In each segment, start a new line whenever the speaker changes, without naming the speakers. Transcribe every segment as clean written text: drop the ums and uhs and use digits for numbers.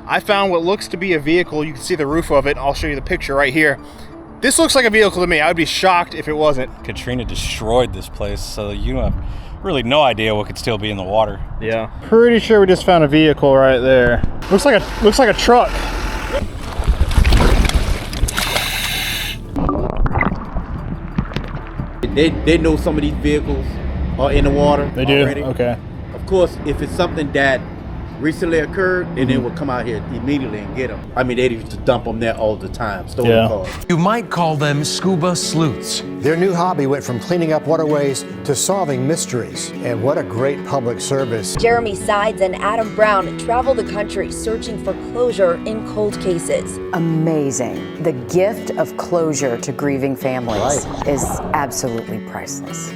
I found what looks to be a vehicle. You can see the roof of it. I'll show you the picture right here. This looks like a vehicle to me. I would be shocked if it wasn't.
Katrina destroyed this place, so you have really no idea what could still be in the water.
Yeah. Pretty sure we just found a vehicle right there. Looks like a truck.
They know some of these vehicles are in the water.
They do?
Already.
Okay.
Of course, if it's something that recently occurred, then they will come out here immediately and get them. I mean, they used to dump them there all the time, stolen cars.
You might call them scuba sleuths.
Their new hobby went from cleaning up waterways to solving mysteries. And what a great public service.
Jeremy Sides and Adam Brown travel the country searching for closure in cold cases.
Amazing. The gift of closure to grieving families is absolutely priceless.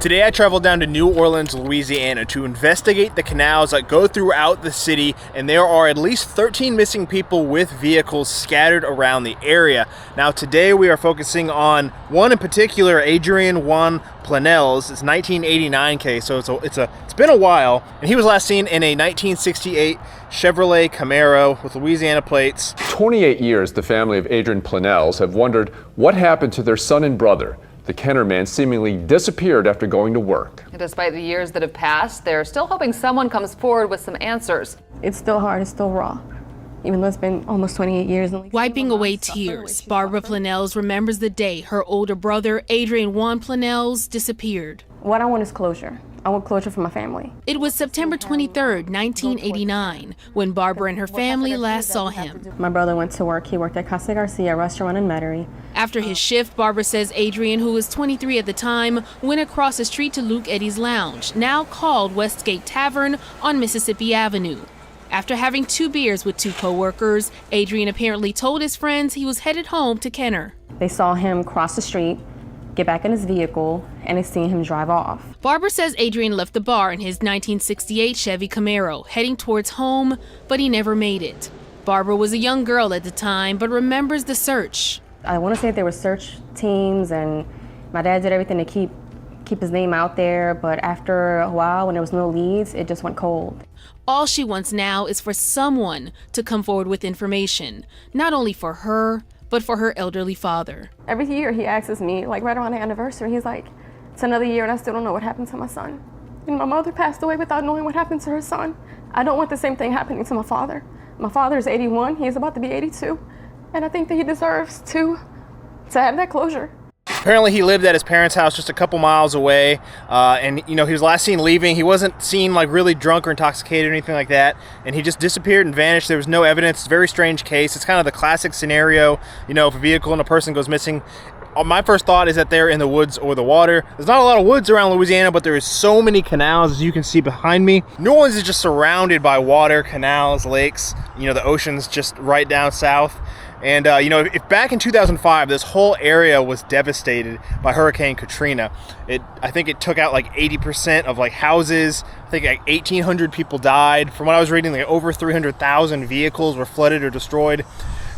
Today I traveled down to New Orleans, Louisiana to investigate the canals that go throughout the city, and there are at least 13 missing people with vehicles scattered around the area. Now today we are focusing on one in particular, Adrien Planells. It's 1989 case, so it's been a while, and he was last seen in a 1968 Chevrolet Camaro with Louisiana plates.
28 years the family of Adrien Planells have wondered what happened to their son and brother. The Kenner man seemingly disappeared after going to work.
Despite the years that have passed, they're still hoping someone comes forward with some answers.
It's still hard, it's still raw, even though it's been almost 28 years.
Wiping away tears, Barbara Planells remembers the day her older brother, Adrien Planells, disappeared.
What I want is closure. I want closure for my family.
It was September 23rd, 1989, when Barbara and her family last saw him.
My brother went to work. He worked at Casa Garcia restaurant in Metairie.
After his shift, Barbara says Adrien, who was 23 at the time, went across the street to Luke Eddy's Lounge, now called Westgate Tavern on Mississippi Avenue. After having 2 beers with 2 co-workers, Adrien apparently told his friends he was headed home to Kenner.
They saw him cross the street, get back in his vehicle, and they seen him drive off.
Barbara says Adrien left the bar in his 1968 Chevy Camaro, heading towards home, but he never made it. Barbara was a young girl at the time, but remembers the search.
I want to say there were search teams, and my dad did everything to keep his name out there, but after a while, when there was no leads, it just went cold.
All she wants now is for someone to come forward with information, not only for her, but for her elderly father.
Every year he asks me, like right around the anniversary, he's like, it's another year and I still don't know what happened to my son. And my mother passed away without knowing what happened to her son. I don't want the same thing happening to my father. My father is 81, he's about to be 82, and I think that he deserves to have that closure.
Apparently he lived at his parents' house just a couple miles away, and he was last seen leaving. He wasn't seen like really drunk or intoxicated or anything like that, and he just disappeared and vanished. There was no evidence. It's a very strange case. It's kind of the classic scenario, if a vehicle and a person goes missing. My first thought is that they're in the woods or the water. There's not a lot of woods around Louisiana, but there is so many canals, as you can see behind me. New Orleans is just surrounded by water, canals, lakes, the ocean's just right down south. And, if back in 2005, this whole area was devastated by Hurricane Katrina. I think it took out like 80% of like houses. I think like 1,800 people died. From what I was reading, like over 300,000 vehicles were flooded or destroyed.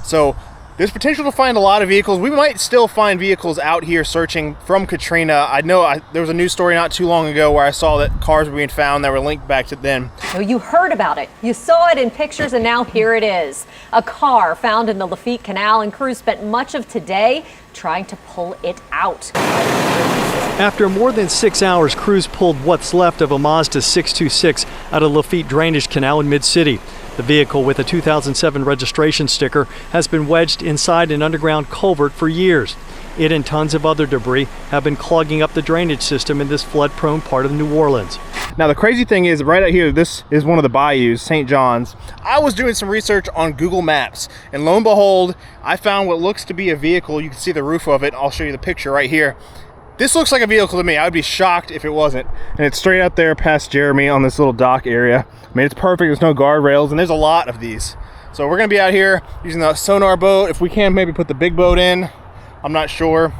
So there's potential to find a lot of vehicles. We might still find vehicles out here searching from Katrina. I know there was a news story not too long ago where I saw that cars were being found that were linked back to then.
So you heard about it, you saw it in pictures, and now here it is. A car found in the Lafitte Canal, and crews spent much of today trying to pull it out.
After more than 6 hours, crews pulled what's left of a Mazda 626 out of Lafitte Drainage Canal in Mid-City. The vehicle, with a 2007 registration sticker, has been wedged inside an underground culvert for years. It and tons of other debris have been clogging up the drainage system in this flood-prone part of New Orleans.
Now the crazy thing is, right out here, this is one of the bayous, St. John's. I was doing some research on Google Maps, and lo and behold, I found what looks to be a vehicle. You can see the roof of it. I'll show you the picture right here. This looks like a vehicle to me. I would be shocked if it wasn't. And it's straight out there past Jeremy on this little dock area. I mean, it's perfect. There's no guardrails, and there's a lot of these. So we're gonna be out here using the sonar boat. If we can, maybe put the big boat in. I'm not sure.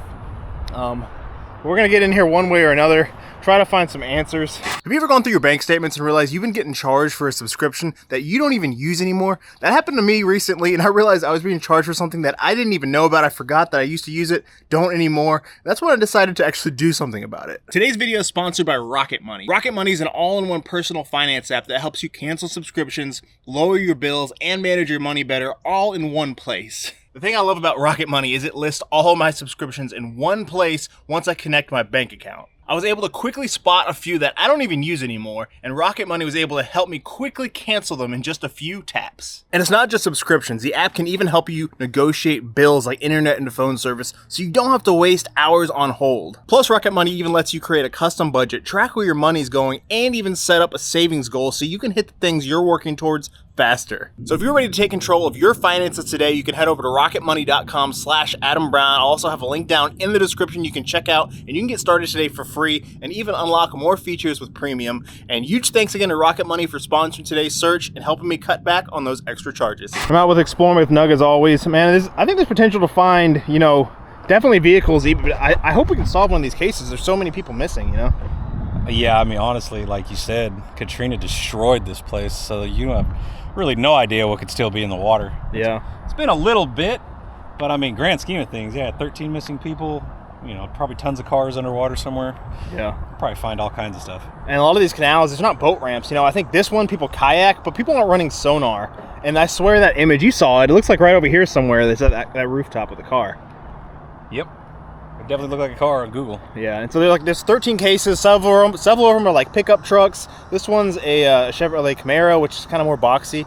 We're gonna get in here one way or another, try to find some answers. Have you ever gone through your bank statements and realized you've been getting charged for a subscription that you don't even use anymore? That happened to me recently, and I realized I was being charged for something that I didn't even know about. I forgot that I used to use it, don't anymore. That's when I decided to actually do something about it. Today's video is sponsored by Rocket Money. Rocket Money is an all-in-one personal finance app that helps you cancel subscriptions, lower your bills, and manage your money better, all in one place. The thing I love about Rocket Money is it lists all my subscriptions in one place once I connect my bank account. I was able to quickly spot a few that I don't even use anymore, and Rocket Money was able to help me quickly cancel them in just a few taps. And it's not just subscriptions. The app can even help you negotiate bills like internet and phone service, so you don't have to waste hours on hold. Plus, Rocket Money even lets you create a custom budget, track where your money's going, and even set up a savings goal so you can hit the things you're working towards faster. So if you're ready to take control of your finances today, you can head over to rocketmoney.com/AdamBrown. I'll also have a link down in the description you can check out, and you can get started today for free and even unlock more features with premium. And huge thanks again to Rocket Money for sponsoring today's search and helping me cut back on those extra charges. I'm out with Exploring with Nug as always. Man, I think there's potential to find, you know, definitely vehicles, but I hope we can solve one of these cases. There's so many people missing, you know?
Yeah, I mean, honestly, like you said, Katrina destroyed this place, so you have really no idea what could still be in the water.
Yeah.
It's been a little bit, but I mean, grand scheme of things, yeah, 13 missing people, you know, probably tons of cars underwater somewhere.
Yeah.
Probably find all kinds of stuff.
And a lot of these canals, it's not boat ramps. You know, I think this one, people kayak, but people aren't running sonar. And I swear that image, you saw it, it looks like right over here somewhere, that's at that rooftop of the car.
Yep. It definitely looked like a car on Google.
Yeah, and so they're like, there's 13 cases, several of them are like pickup trucks. This one's a Chevrolet Camaro, which is kind of more boxy.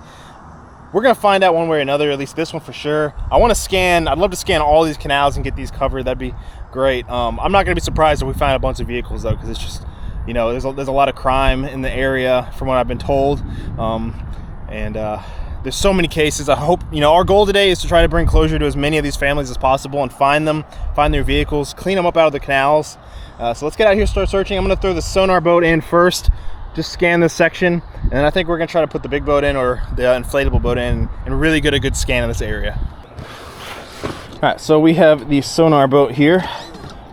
We're gonna find out one way or another, at least this one for sure. I'd love to scan all these canals and get these covered. That'd be great. I'm not gonna be surprised if we find a bunch of vehicles though, because it's just, you know, there's a lot of crime in the area from what I've been told. There's so many cases. I hope, you know, our goal today is to try to bring closure to as many of these families as possible and find their vehicles, clean them up out of the canals. So let's get out here and start searching. I'm gonna throw the sonar boat in first, just scan this section, and then I think we're gonna try to put the big boat in or the inflatable boat in and really get a good scan of this area. All right, so we have the sonar boat here.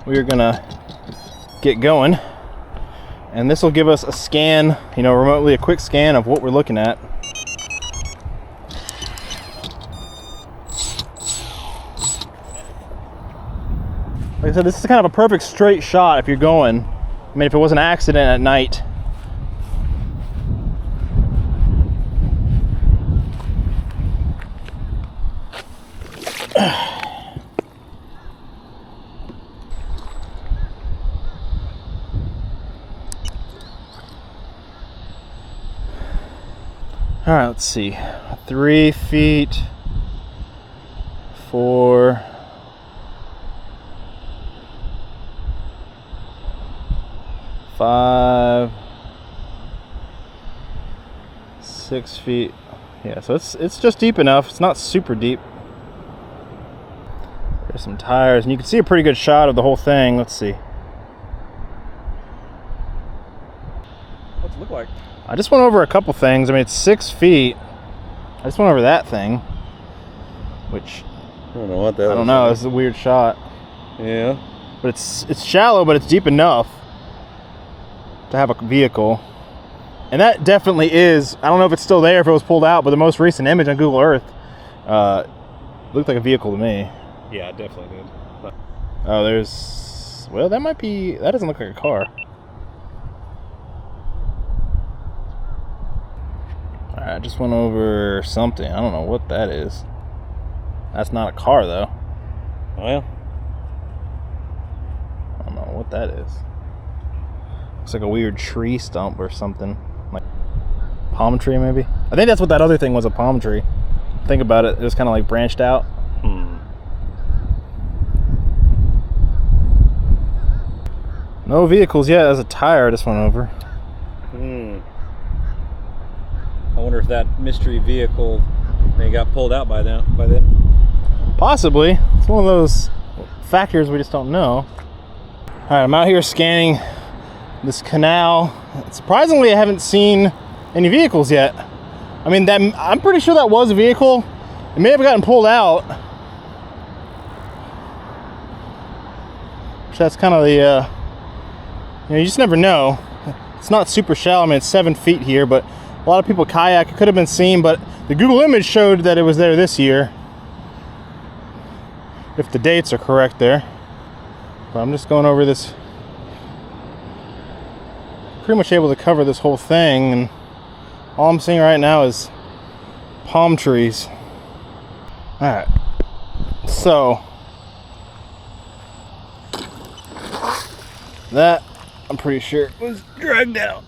We're gonna get going, and this will give us a scan, you know, remotely a quick scan of what we're looking at. Like I said, this is kind of a perfect straight shot if you're going. I mean, if it was an accident at night. All right, let's see. 3 feet, 4. 5, 6 feet. Yeah, so it's just deep enough. It's not super deep. There's some tires, and you can see a pretty good shot of the whole thing. Let's see.
What's it look like?
I just went over a couple things. I mean, it's 6 feet. I just went over that thing, which
I don't know what that is.
I don't know. It's a weird shot.
Yeah.
But it's shallow, but it's deep enough to have a vehicle. And that definitely is, I don't know if it's still there, if it was pulled out, but the most recent image on Google Earth looked like a vehicle to me.
Yeah, it definitely did.
Oh, well, that doesn't look like a car. All right, I just went over something. I don't know what that is. That's not a car though.
Well,
I don't know what that is. Looks like a weird tree stump or something. Like palm tree maybe? I think that's what that other thing was, a palm tree. Think about it, it was kind of like branched out. No vehicles yet. There's a tire I just went over.
I wonder if that mystery vehicle they got pulled out by then.
Possibly. It's one of those factors we just don't know. All right, I'm out here scanning this canal. Surprisingly, I haven't seen any vehicles yet. I mean, I'm pretty sure that was a vehicle. It may have gotten pulled out. So that's kind of the You know, you just never know. It's not super shallow. I mean, it's 7 feet here, but a lot of people kayak. It could have been seen, but the Google image showed that it was there this year. If the dates are correct there. But I'm just going over this. Pretty much able to cover this whole thing, and all I'm seeing right now is palm trees. Alright. So that, I'm pretty sure, was dragged out.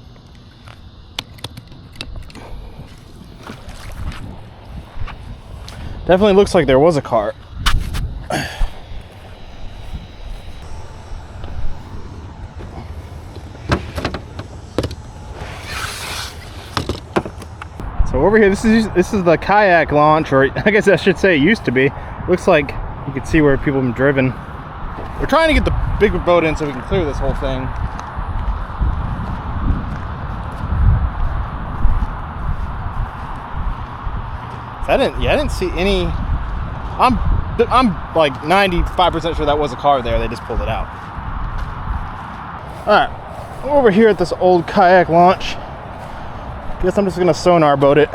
Definitely looks like there was a cart. So over here, this is the kayak launch, or I guess I should say it used to be. Looks like you can see where people have been driven. We're trying to get the bigger boat in so we can clear this whole thing. I didn't see any. I'm like 95% sure that was a car there. They just pulled it out. All right, over here at this old kayak launch. Guess I'm just gonna sonar boat it.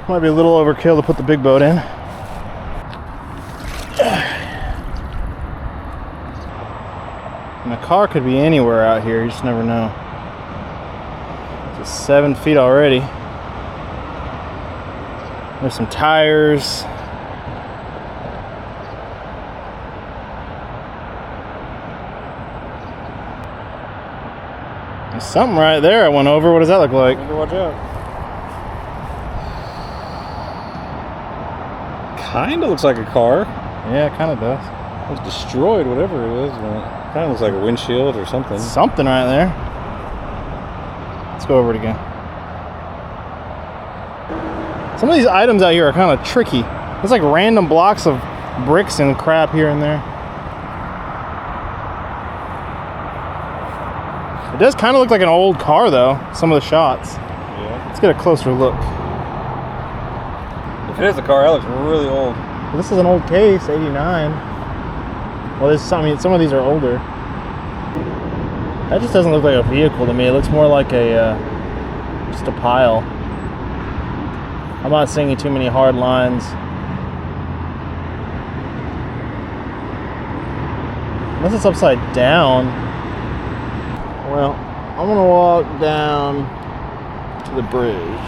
Might be a little overkill to put the big boat in. And the car could be anywhere out here, you just never know. It's 7 feet already. There's some tires. There's something right there I went over. What does that look like?
Watch out. Kind of looks like a car.
Yeah, it kind of does.
It was destroyed, whatever it is. Kind of looks like a windshield or something.
Something right there. Let's go over it again. Some of these items out here are kind of tricky. There's like random blocks of bricks and crap here and there. It does kind of look like an old car though, some of the shots.
Yeah.
Let's get a closer look.
If it is a car, that looks really old.
Well, this is an old case, 89. Well, I mean, some of these are older. That just doesn't look like a vehicle to me. It looks more like just a pile. I'm not seeing too many hard lines. Unless it's upside down. Well, I'm gonna walk down to the bridge.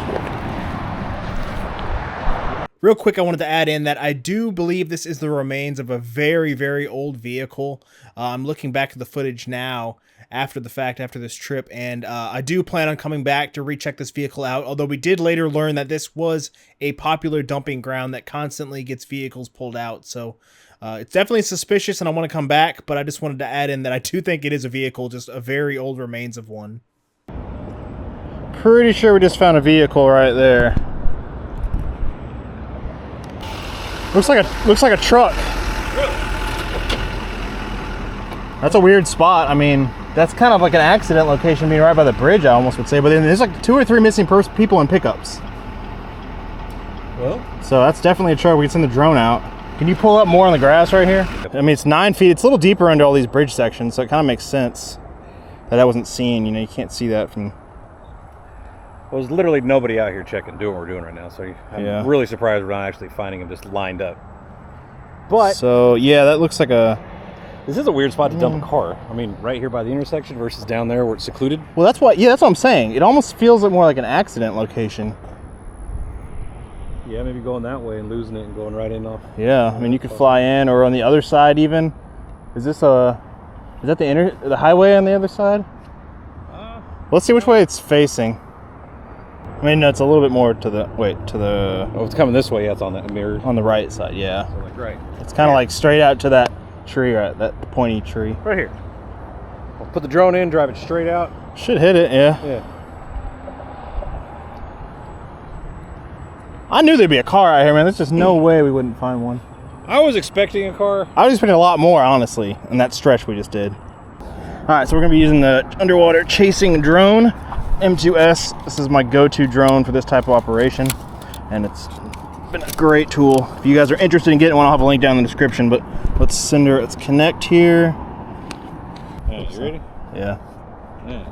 Real quick, I wanted to add in that I do believe this is the remains of a very, very old vehicle. I'm looking back at the footage now after the fact, after this trip, and I do plan on coming back to recheck this vehicle out, although we did later learn that this was a popular dumping ground that constantly gets vehicles pulled out. So it's definitely suspicious, and I want to come back, but I just wanted to add in that I do think it is a vehicle, just a very old remains of one. Pretty sure we just found a vehicle right there. Looks like a truck. Really? That's a weird spot. I mean, that's kind of like an accident location, being right by the bridge, I almost would say. But then there's like 2 or 3 missing people in pickups.
Well,
so that's definitely a truck. We can send the drone out. Can you pull up more on the grass right here? I mean, it's 9 feet. It's a little deeper under all these bridge sections, so it kind of makes sense that I wasn't seeing. You know, you can't see that from.
Well, there's literally nobody out here doing what we're doing right now, so I'm really surprised we're not actually finding them just lined up. But
so yeah, that looks like a.
This is a weird spot to dump a car. I mean, right here by the intersection versus down there where it's secluded.
Well, that's what. Yeah, that's what I'm saying. It almost feels like more like an accident location.
Yeah, maybe going that way and losing it and going right in off.
Yeah, I mean, you could fly in, or on the other side even. Is that the highway on the other side? Let's see which way it's facing. I mean, no, it's a little bit more to the,
oh, it's coming this way. Yeah, it's on that mirror.
On the right side, yeah.
So like right.
It's kind of like straight out to that tree, right? That pointy tree.
Right here. I'll put the drone in, drive it straight out.
Should hit it, yeah.
Yeah.
I knew there'd be a car out here, man. There's just no way we wouldn't find one.
I was expecting a car.
I was expecting a lot more, honestly, in that stretch we just did. All right, so we're gonna be using the underwater chasing drone, M2S. This is my go-to drone for this type of operation, and it's been a great tool. If you guys are interested in getting one, I'll have a link down in the description, but let's connect here.
Yeah, you ready?
Yeah.
Yeah.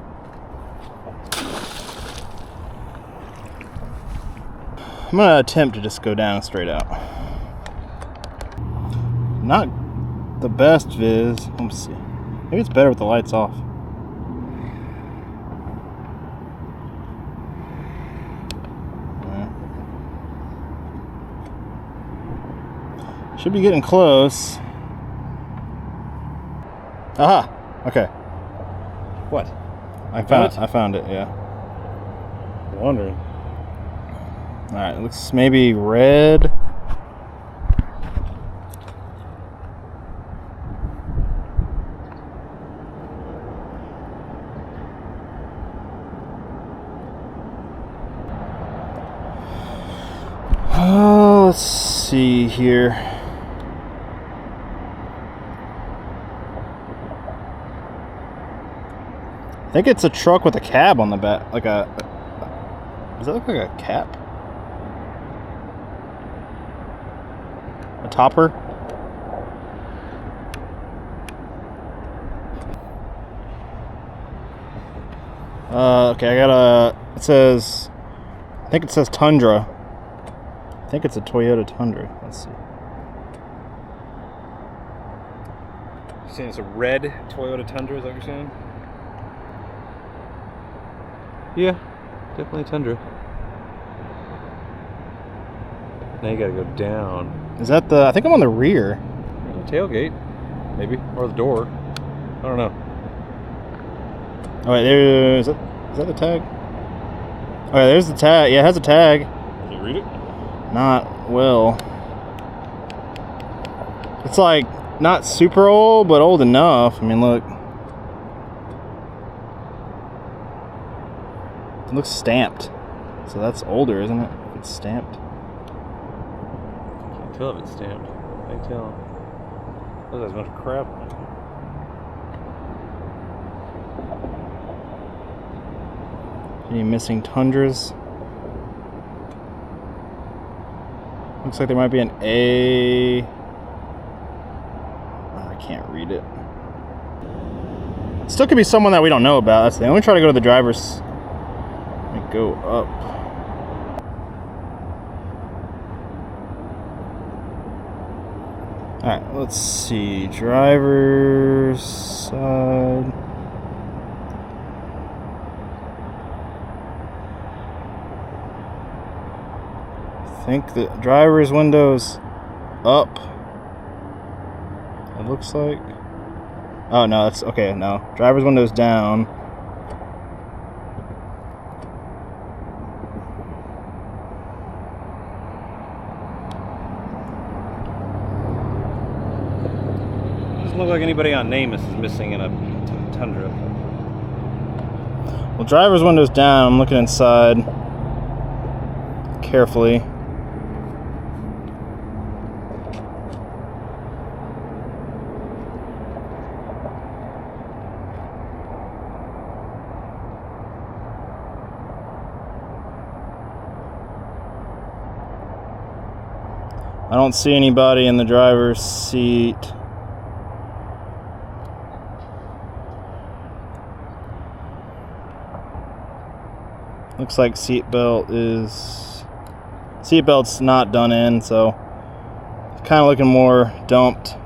I'm gonna attempt to just go down straight out. Not the best viz. Let's see. Maybe it's better with the lights off. Should be getting close. Aha! Okay.
What?
I found it, yeah.
I'm wondering.
Alright, it looks maybe red. Oh, let's see here. I think it's a truck with a cab on the back, like a. Does that look like a cap? A topper? Okay, I got a. It says. I think it says Tundra. I think it's a Toyota Tundra. Let's see.
You're saying it's a red Toyota Tundra? Is that what you're saying? Yeah, definitely Tundra. Now you gotta go down.
Is that the? I think I'm on the rear.
Tailgate, maybe, or the door. I don't know.
Oh wait, there is that the tag? Oh yeah, there's the tag. Yeah, it has a tag.
Can you read it?
Not well. It's like not super old, but old enough. I mean, look. It looks stamped. So that's older, isn't it? If it's stamped.
Can't tell if it's stamped. I can tell. Look, there's a bunch of crap on it.
Any missing Tundras? Looks like there might be an A. Oh, I can't read it. Still could be someone that we don't know about. That's the thing. I'm gonna try to go to the driver's. Let me go up. Alright, let's see. Driver's side. I think the driver's window's up. It looks like. Oh no, that's okay. No, driver's window's down.
Doesn't look like anybody on Namus is missing in a Tundra.
Well, driver's window's down. I'm looking inside carefully. I don't see anybody in the driver's seat. Looks like seatbelt's not done in, so it's kind of looking more dumped.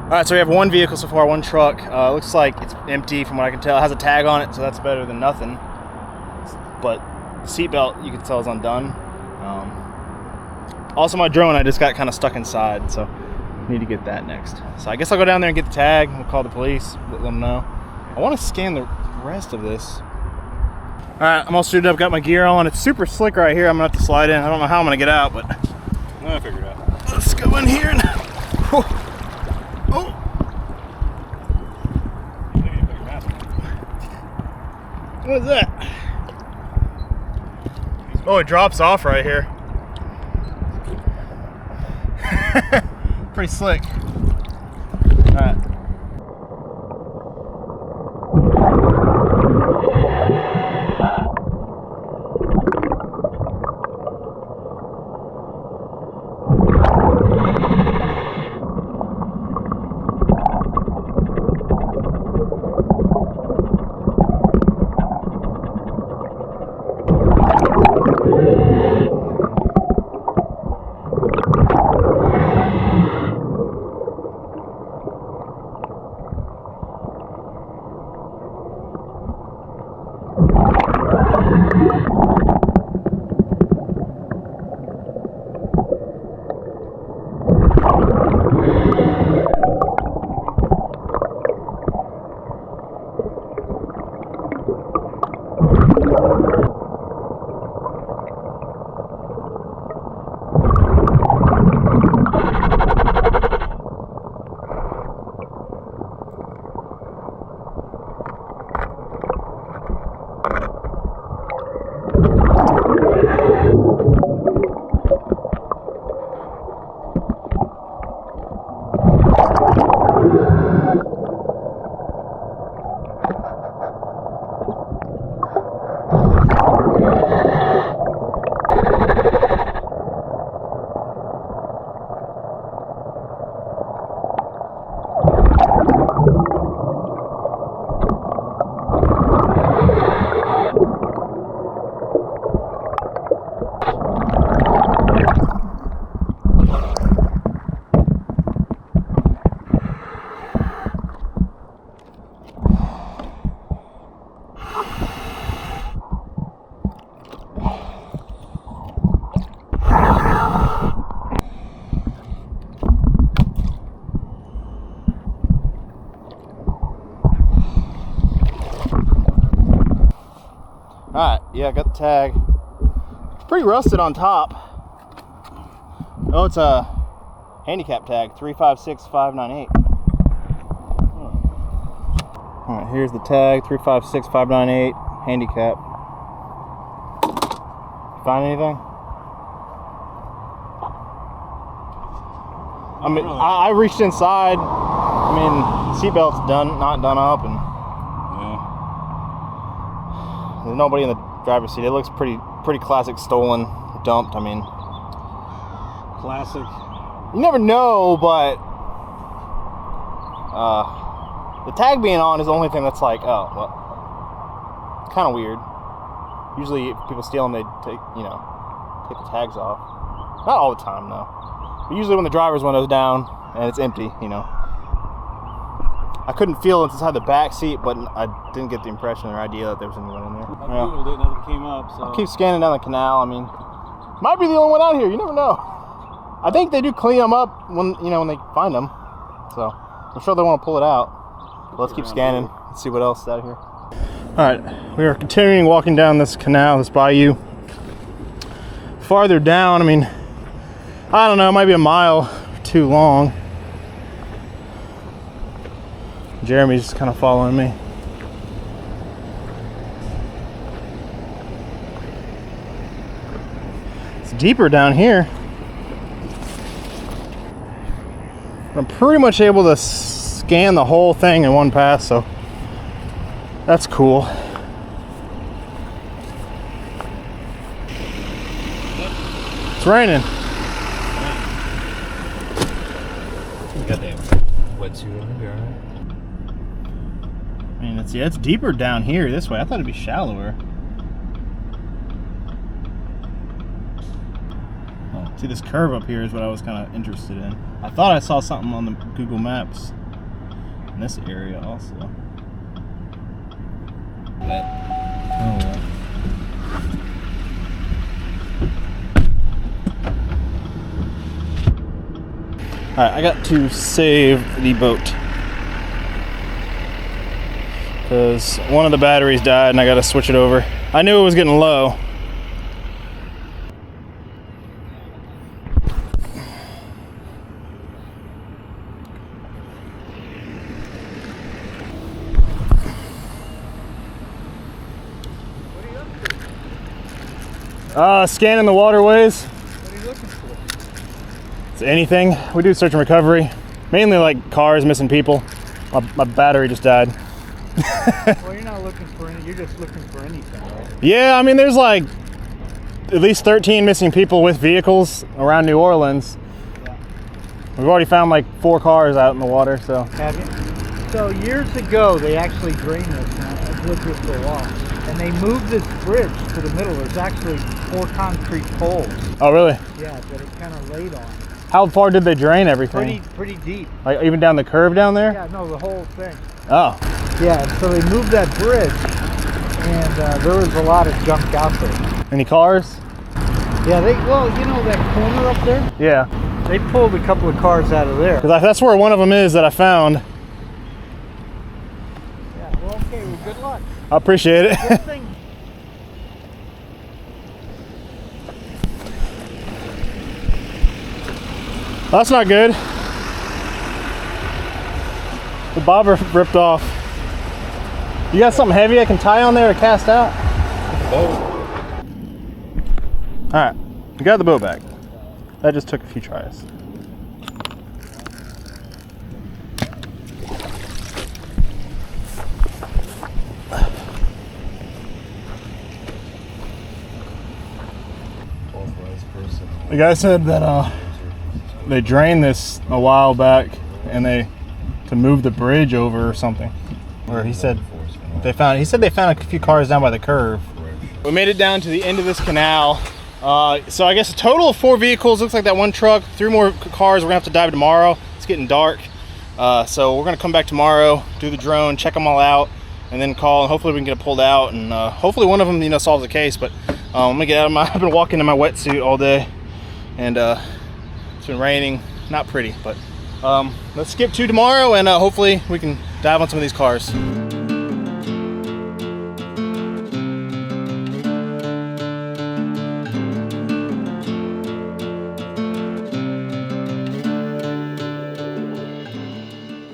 All right, so we have one vehicle so far, one truck. Looks like it's empty from what I can tell. It has a tag on it, so that's better than nothing. But the seatbelt, you can tell, is undone. Also, my drone, I just got kind of stuck inside, so I need to get that next. So I guess I'll go down there and get the tag. We'll call the police, let them know. I want to scan the rest of this. All right, I'm all suited up, got my gear on. It's super slick right here. I'm gonna have to slide in. I don't know how I'm gonna get out, but
I figured it out.
Let's go in here and. Oh. What is that? Oh, it drops off right here. Pretty slick. All right. Alright, yeah, I got the tag. It's pretty rusted on top. Oh, it's a handicap tag, 356598. Alright, here's the tag, 356598, handicap. Find anything? I mean, I reached inside. I mean, seatbelt's not done up, and there's nobody in the driver's seat. It looks pretty classic stolen, dumped. I mean,
classic.
You never know, but the tag being on is the only thing that's like, oh, well, it's kind of weird. Usually, if people steal them, they take the tags off. Not all the time, though. But usually, when the driver's window's down and it's empty, I couldn't feel it inside the back seat, but I didn't get the impression or idea that there was anyone in there.
I Googled it, nothing came up. So
I'll keep scanning down the canal. I mean, might be the only one out here. You never know. I think they do clean them up when they find them. So I'm sure they want to pull it out. But let's keep scanning and see what else is out here. All right, we are continuing walking down this canal, this bayou. Farther down, I mean, I don't know, it might be a mile or two long. Jeremy's just kind of following me. It's deeper down here. I'm pretty much able to scan the whole thing in one pass, so that's cool. It's raining.
Goddamn wetsuit on here, alright?
I mean, it's deeper down here this way. I thought it'd be shallower. Oh, see, this curve up here is what I was kind of interested in. I thought I saw something on the Google Maps in this area also. Oh, yeah. Alright, I got to save the boat because one of the batteries died and I got to switch it over. I knew it was getting low. Scanning the waterways.
What are you looking for?
It's anything. We do search and recovery. Mainly like cars, missing people. My battery just died.
Well, you're not looking for any, you're just looking for anything, right?
Yeah, I mean, there's like at least 13 missing people with vehicles around New Orleans.
Yeah.
We've already found like 4 cars out in the water, so.
Have you? So years ago, they actually drained this now, I've lived here for a while. And they moved this bridge to the middle. There's actually 4 concrete poles.
Oh, really?
Yeah, that it kind of laid on.
How far did they drain everything?
Pretty deep.
Like even down the curve down there?
Yeah, no, the whole thing.
Oh.
Yeah, so they moved that bridge, and and there was a lot of junk out there.
Any cars?
Yeah, well, you know that corner up there?
Yeah.
They pulled a couple of cars out of there.
Because that's where one of them is that I found.
Yeah, well, okay, well, good luck.
I appreciate it.
Good thing.
That's not good. The bobber ripped off. You got something heavy I can tie on there to cast out? Alright, we got the boat back. That just took a few tries. The guy said that they drained this a while back and to move the bridge over or something. Or he said they found a few cars down by the curve. We made it down to the end of this canal. So I guess a total of 4 vehicles. Looks like that one truck, 3 more cars. We're gonna have to dive tomorrow. It's getting dark. So we're gonna come back tomorrow, do the drone, check them all out, and then call, and hopefully we can get it pulled out, and hopefully one of them, you know, solves the case. But I'm gonna get out of I've been walking in my wetsuit all day, and it's been raining. Not pretty, but let's skip to tomorrow, and hopefully we can dive on some of these cars.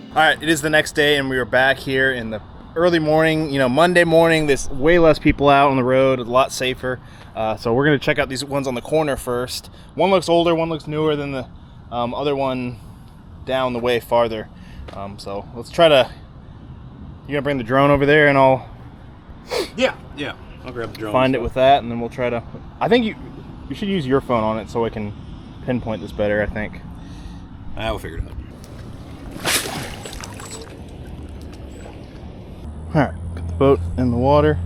All right, it is the next day, and we are back here in the early morning, you know, Monday morning. There's way less people out on the road, a lot safer. So we're gonna check out these ones on the corner first. One looks older, one looks newer than the other one down the way farther. So let's try to, you're gonna bring the drone over there and I'll
I'll grab the drone.
Find it with that, and then we'll try to, I think you should use your phone on it so I can pinpoint this better, I think.
We'll figure it out.
Alright, put the boat in the water.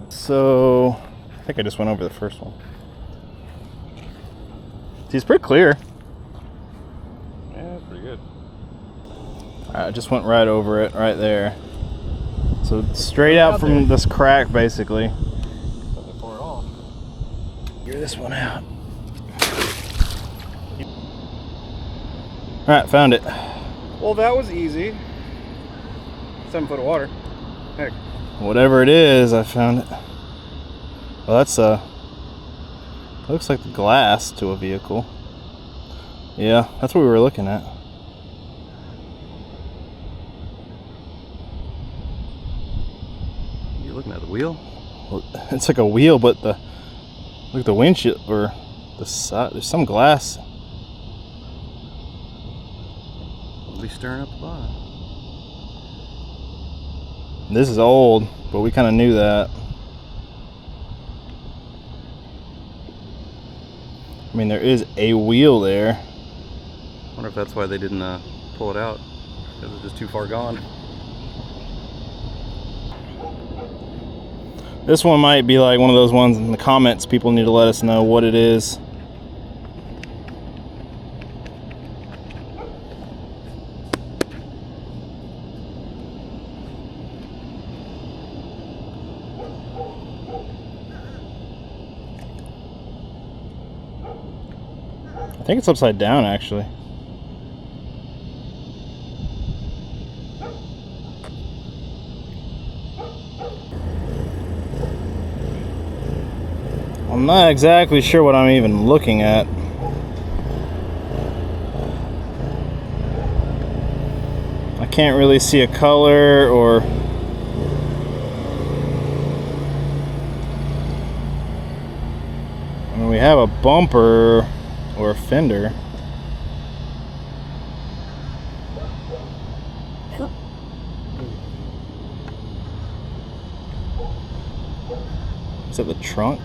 So, I think I just went over the first one. See, it's pretty clear.
Yeah, pretty good.
Alright, I just went right over it, right there. So, straight out from this crack, basically. Gear this one out. Alright, found it.
Well, that was easy. 7 foot of water. Heck.
Whatever it is, I found it. Well, that's looks like the glass to a vehicle. Yeah, that's what we were looking at.
You're looking at the wheel?
Well, it's like a wheel, but look at the windshield, or the side. There's some glass.
At least stirring up the bottom.
This is old, but we kind of knew that. I mean, there is a wheel there.
I wonder if that's why they didn't pull it out, because it's just too far gone.
This one might be like one of those ones in the comments. People need to let us know what it is. I think it's upside down, actually. I'm not exactly sure what I'm even looking at. I can't really see a color or... I mean, we have a bumper or a fender. Is that the trunk?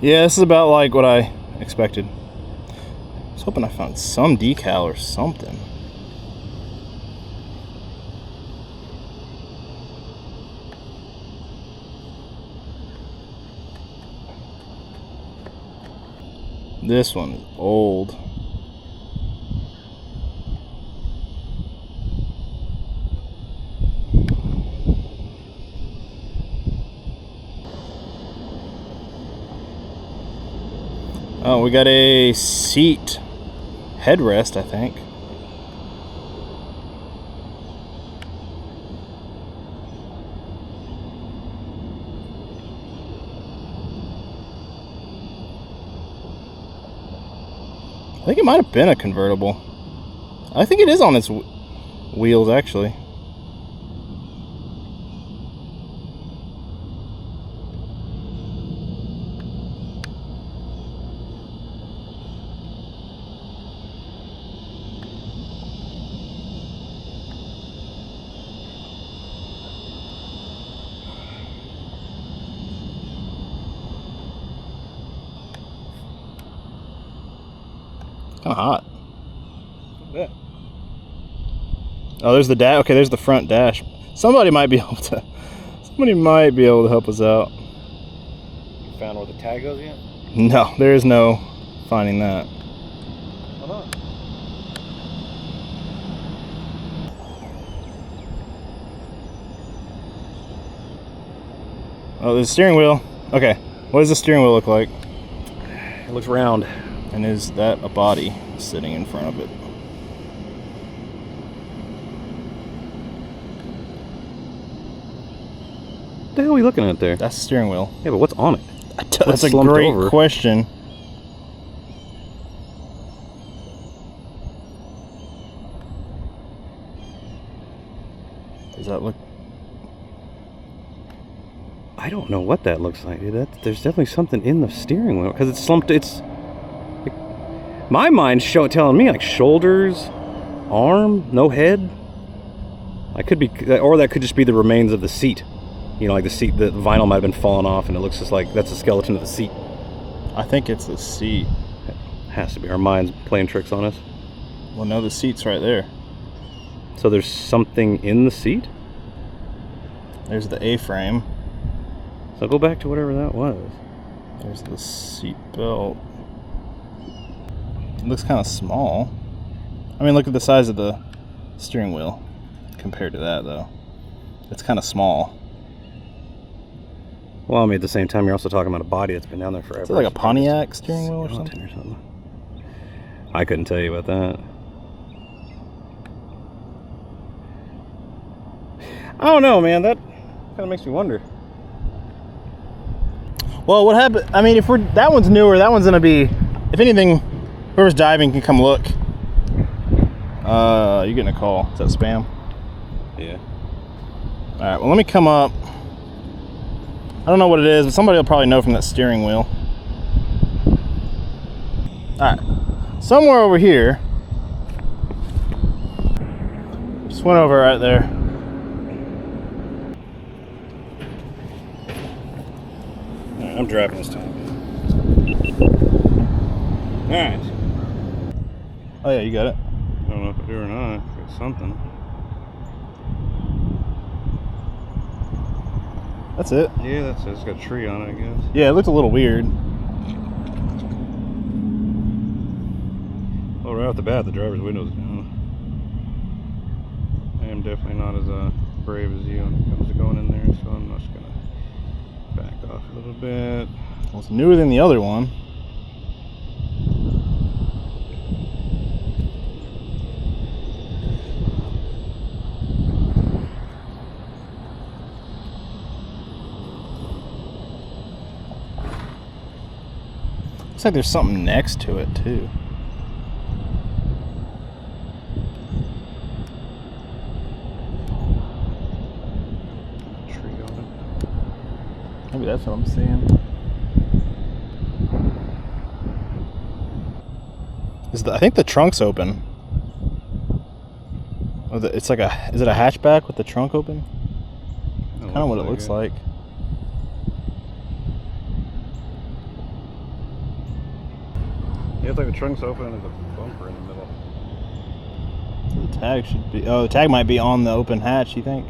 Yeah, this is about like what I expected. I was hoping I found some decal or something. This one is old. Oh, we got a seat headrest, I think. I think it might have been a convertible. I think it is on its wheels, actually. Kind of hot.
Yeah.
Oh, there's the dash. Okay, there's the front dash. Somebody might be able to help us out.
You found where the tag goes yet?
No, there is no finding that.
Hold on.
Oh, there's a steering wheel. Okay, what does the steering wheel look like?
It looks round.
And is that a body sitting in front of it?
What the hell are we looking at there?
That's the steering wheel.
Yeah, but what's on it?
That's a great question. Does that look...
I don't know what that looks like, dude. There's definitely something in the steering wheel because it's slumped. It's like, my mind's telling me like shoulders, arm, no head. I could be, or that could just be the remains of the seat. You know, like the seat, the vinyl might have been falling off, and it looks just like that's the skeleton of the seat.
I think it's the seat.
It has to be. Our mind's playing tricks on us.
Well, no, the seat's right there.
So there's something in the seat?
There's the A-frame.
So go back to whatever that was.
There's the seat belt. It looks kind of small. I mean, look at the size of the steering wheel compared to that, though. It's kind of small.
Well, I mean, at the same time, you're also talking about a body that's been down there forever.
Is it like a Pontiac steering wheel or something?
I couldn't tell you about that. I don't know, man. That kind of makes me wonder.
Well, what happened? I mean, if that one's newer, that one's gonna be. If anything, whoever's diving can come look. You're getting a call. Is that spam?
Yeah.
All right. Well, let me come up. I don't know what it is, but somebody will probably know from that steering wheel. All right. Somewhere over here. Just went over right there.
I'm driving this time. Alright.
Oh yeah, you got it.
I don't know if I do or not. It's something.
That's it.
Yeah, that's it. It's got a tree on it, I guess.
Yeah, it looked a little weird.
Well, right off the bat, the driver's window's down. I am definitely not as brave as you when it comes to going in there, so I'm just gonna back off a little bit.
Well, it's newer than the other one. Looks like there's something next to it too.
Tree on it.
Maybe that's what I'm seeing. I think the trunk's open. It's like is it a hatchback with the trunk open? Kind of what it looks like.
Yeah, it's like the trunk's open and there's a bumper in the middle.
The tag should be. Oh, the tag might be on the open hatch, you think?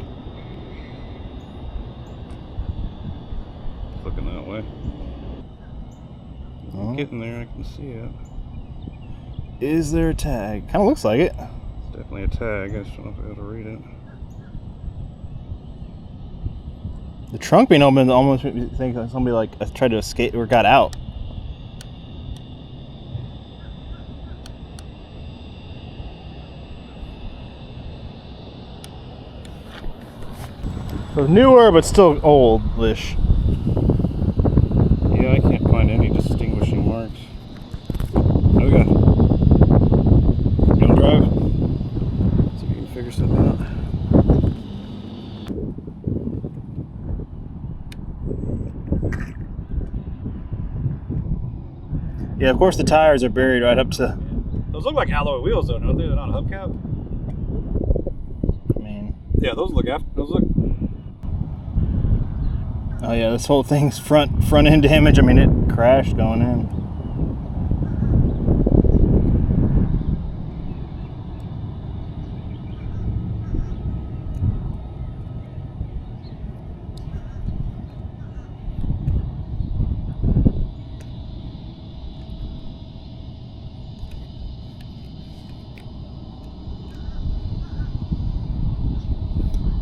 It's looking that way.
Oh.
getting there. I can see it.
Is there a tag? Kind of looks like it.
It's definitely a tag. I just don't know if I'll be able to read it.
The trunk being open almost makes me think like somebody like tried to escape or got out. So newer, but still old-ish.
Yeah, I can't find any distinguishing marks. What do we got? You gonna drive? See if you can figure something out.
Yeah, of course the tires are buried right up to...
Those look like alloy wheels though, don't they? They're not a hubcap?
I mean...
Yeah, those look...
Oh yeah, this whole thing's front end damage. I mean, it crashed going in.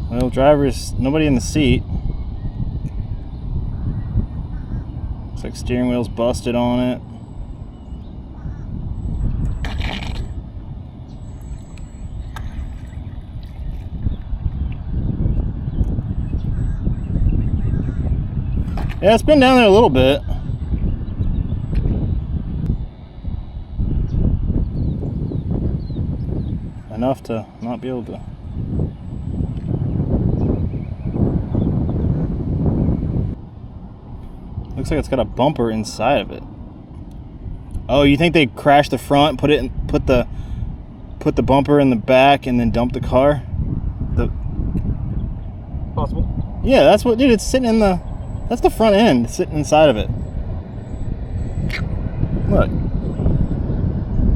Well, driver's nobody in the seat. Looks like steering wheel's busted on it. Yeah, it's been down there a little bit. Enough to not be able to. Looks like it's got a bumper inside of it. Oh, you think they crashed the front, put the bumper in the back, and then dumped the car?
Possible.
Yeah, that's what, dude. It's sitting in the. That's the front end sitting inside of it. Look.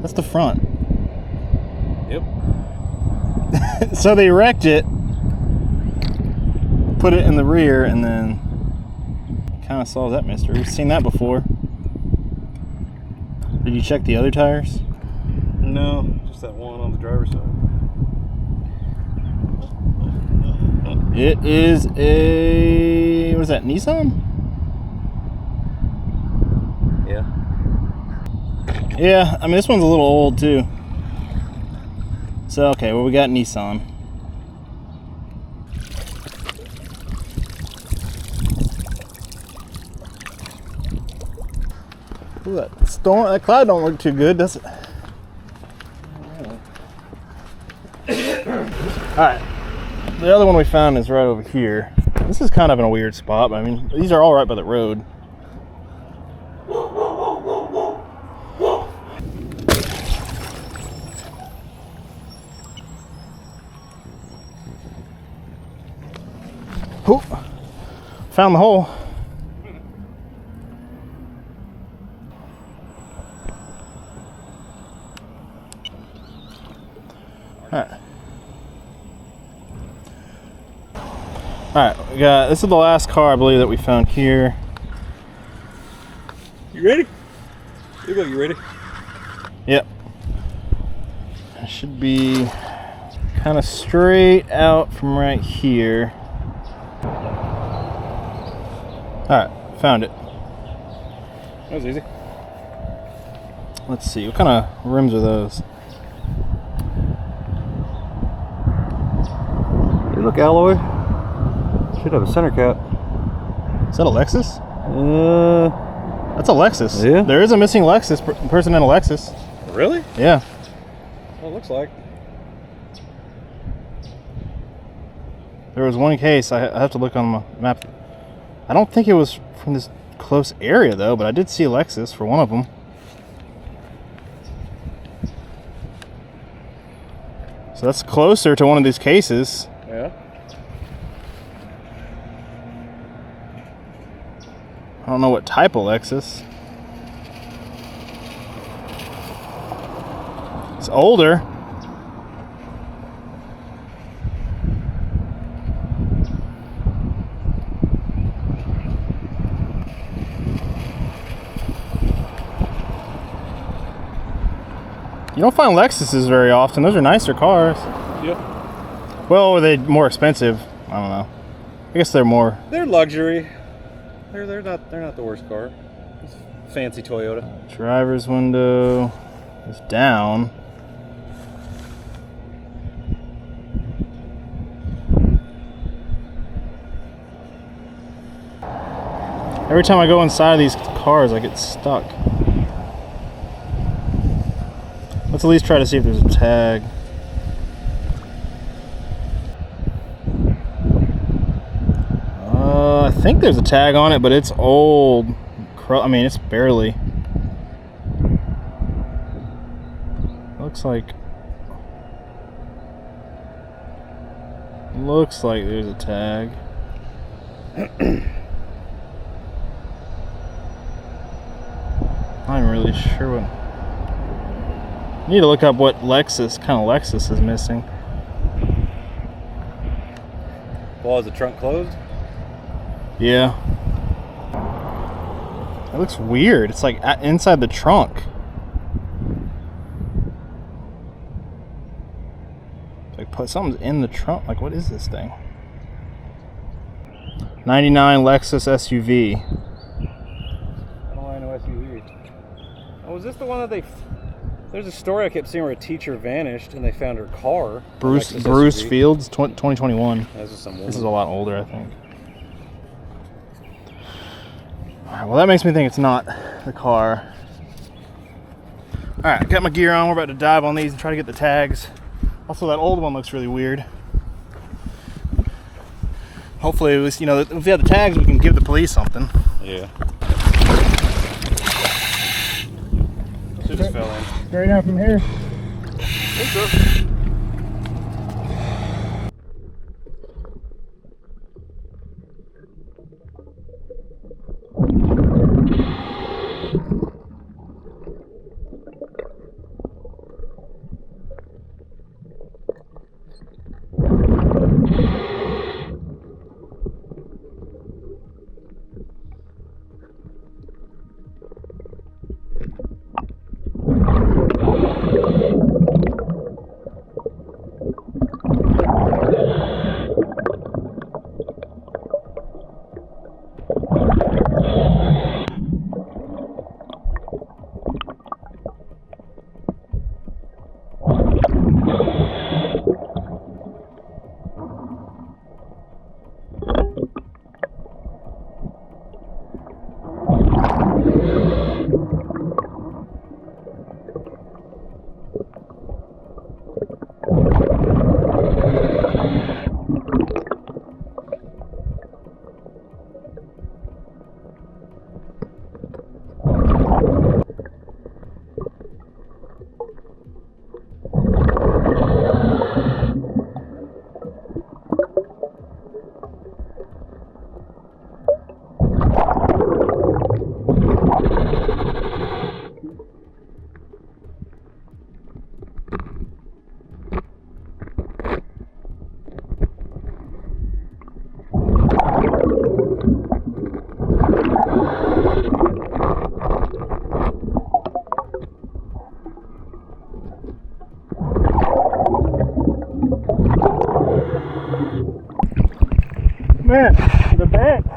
That's the front.
Yep.
So they wrecked it, put it in the rear, and then kind of solves that mystery. We've seen that before. Did you check the other tires?
No, just that one on the driver's side.
It is a, what is that, Nissan?
Yeah.
Yeah, I mean, this one's a little old too. So, okay, well, we got Nissan. Ooh, that cloud don't look too good, does it? Alright. The other one we found is right over here. This is kind of in a weird spot, but I mean, these are all right by the road. Ooh, found the hole. Alright, we got, this is the last car I believe that we found here.
You ready? You look, you ready?
Yep. It should be kind of straight out from right here. Alright, found it.
That was easy.
Let's see, what kind of rims are those?
They look alloy. Should have a center cap.
Is that a Lexus? That's a Lexus.
Yeah.
There is a missing Lexus person in a Lexus.
Really?
Yeah.
Well, it looks like.
There was one case. I have to look on my map. I don't think it was from this close area though, but I did see a Lexus for one of them. So that's closer to one of these cases.
Yeah.
I don't know what type of Lexus. It's older. You don't find Lexuses very often. Those are nicer cars.
Yep.
Well, are they more expensive? I don't know. I guess they're more.
They're luxury. They're not the worst car. It's a fancy Toyota.
Driver's window is down. Every time I go inside of these cars, I get stuck. Let's at least try to see if there's a tag. I think there's a tag on it, but it's old. I mean, it's barely. Looks like there's a tag. I'm really sure what. I need to look up what kind of Lexus is missing.
Well, is the trunk closed?
Yeah. It looks weird. It's like inside the trunk. It's like something's in the trunk. Like, what is this thing? 99 Lexus SUV.
I don't mind no SUV. Oh, is this the one that they... There's a story I kept seeing where a teacher vanished and they found her car.
Bruce Fields, 2021.
This is some woman.
This is a lot older, I think. Alright, well that makes me think it's not the car. Alright, got my gear on. We're about to dive on these and try to get the tags. Also, that old one looks really weird. Hopefully, at least, if we have the tags, we can give the police something.
Yeah. Should just fell in.
Straight out from here.
I think so.
Man, the back. I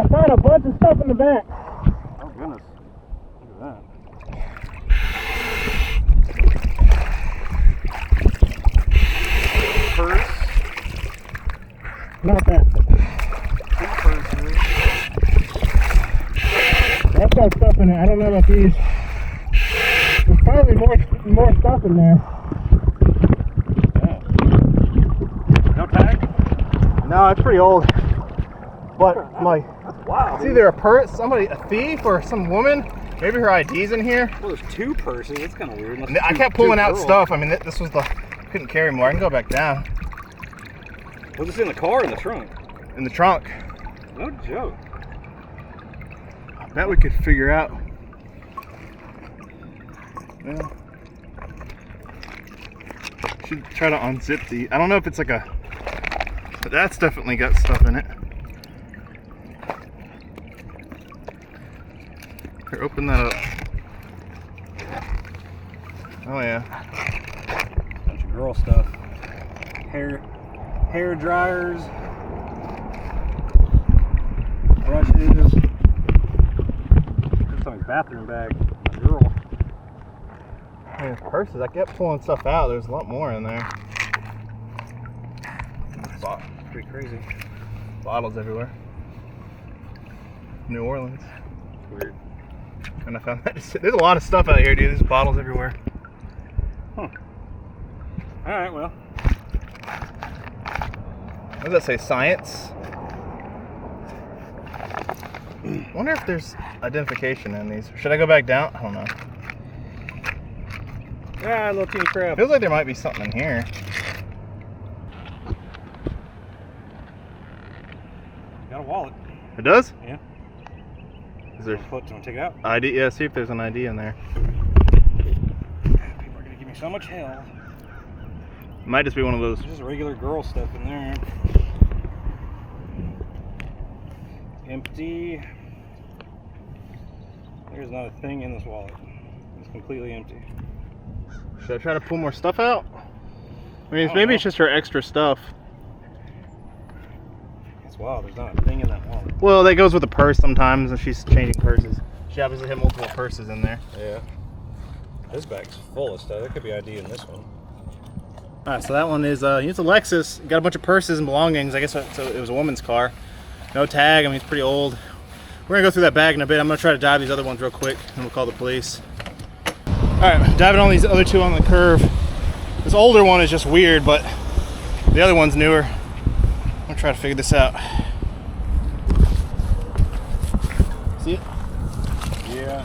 found a bunch of stuff in the back.
Oh goodness. Look at that. Purse.
Not that.
Two purses.
That's got stuff in it. I don't know about these. There's probably more stuff in there.
Yeah. No tag?
No, it's pretty old. But
wow.
it's either a thief or some woman. Maybe her ID's in here.
Well, there's two purses. That's kind of weird.
I kept pulling out stuff. I mean, this was couldn't carry more. I can go back down.
Was this in the car or in the trunk?
In the trunk.
No joke.
I bet we could figure out. Well, should try to unzip the. I don't know if it's like a. But that's definitely got stuff in it. Here, open that up. Oh yeah.
Bunch of girl stuff. Hair dryers. Brushes. There's somebody's bathroom bag. A girl.
Yeah, purses. I kept pulling stuff out. There's a lot more in there.
Pretty crazy.
Bottles everywhere. New Orleans.
Weird.
And I found that there's a lot of stuff out here, dude. There's bottles everywhere.
Huh. Alright, well.
What does that say? Science? I wonder if there's identification in these. Should I go back down? I don't know.
Ah, little teeny crab.
Feels like there might be something in here.
Got a wallet.
It does?
Yeah.
Is there
want to take it out?
ID? Yeah, see if there's an ID in there.
People are gonna give me so much hell.
Might just be one of those.
There's just regular girl stuff in there. Empty. There's not a thing in this wallet. It's completely empty.
Should I try to pull more stuff out? I mean, maybe it's just her extra stuff.
That's wild. There's not a thing in that wallet.
Well, that goes with a purse sometimes, and she's changing purses. She obviously had multiple purses in there.
Yeah. This bag's full of stuff. There could be ID in this one.
All right, so that one is it's a Lexus. Got a bunch of purses and belongings. I guess so it was a woman's car. No tag. I mean, it's pretty old. We're gonna go through that bag in a bit. I'm gonna try to dive these other ones real quick, and we'll call the police. All right, diving on these other two on the curve. This older one is just weird, but the other one's newer. I'm gonna try to figure this out. See it?
Yeah.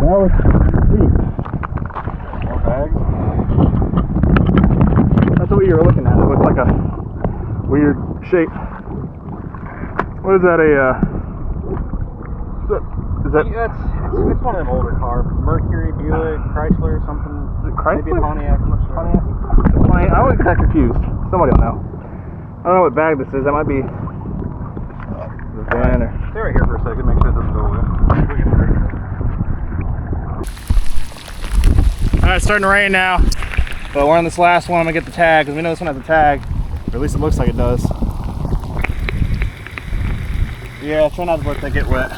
More bags. That's what you were looking at. It looked like a weird shape. What is that? Is that?
It's one of them older cars. Mercury, Buick, Chrysler, something.
Is it Chrysler?
Maybe a Pontiac. I'm not sure.
Pontiac? I always get that confused. Somebody will know. I don't know what bag this is. That might be the van or.
Stay right here for a second. Make sure it doesn't go away.
Alright, it's starting to rain now, but we're on this last one. I'm gonna get the tag because we know this one has a tag, or at least it looks like it does. Yeah, try not to let that get wet.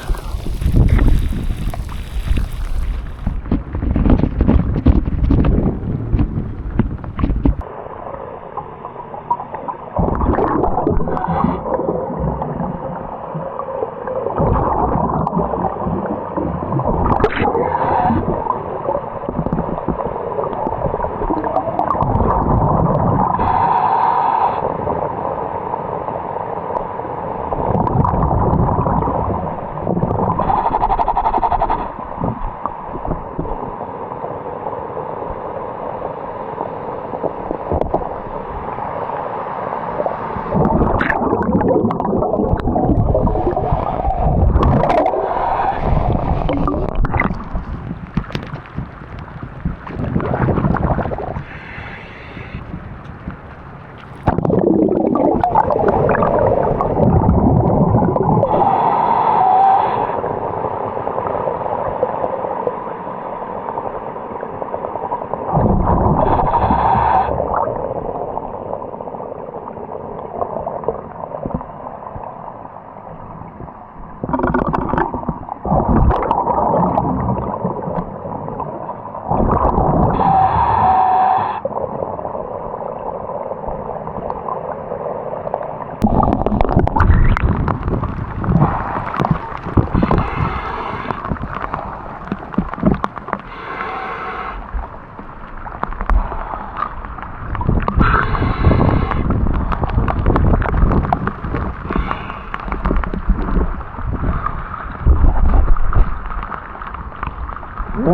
We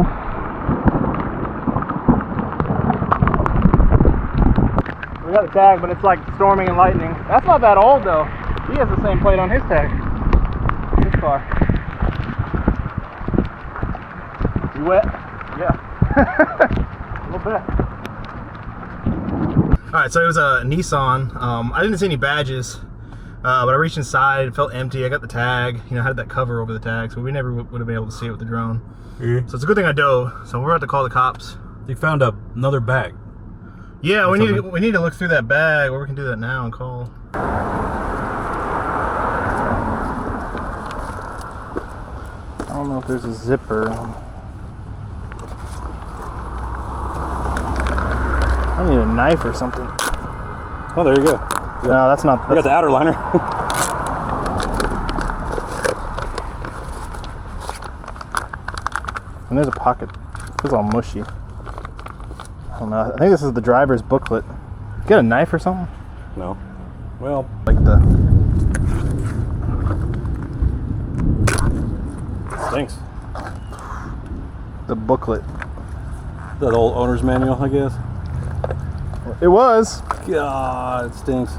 got a tag, but it's like storming and lightning. That's not that old though. He has the same plate on his tag. His car. You wet? Yeah. A little bit. Alright, so it was a Nissan. I didn't see any badges, but I reached inside, it felt empty. I got the tag, you know, had that cover over the tag, so we never would have been able to see it with the drone.
Yeah.
So it's a good thing I dove. So we're about to call the cops.
You found another bag.
Yeah, we need to look through that bag, or we can do that now and call. I don't know if there's a zipper. I need a knife or something.
Oh, there you go.
No, that's not.
I got the outer liner.
And there's a pocket. It's all mushy. I don't know. I think this is the driver's booklet. Get a knife or something?
No. Well,
like the.
Stinks.
The booklet.
That old owner's manual, I guess.
It was.
God, it stinks.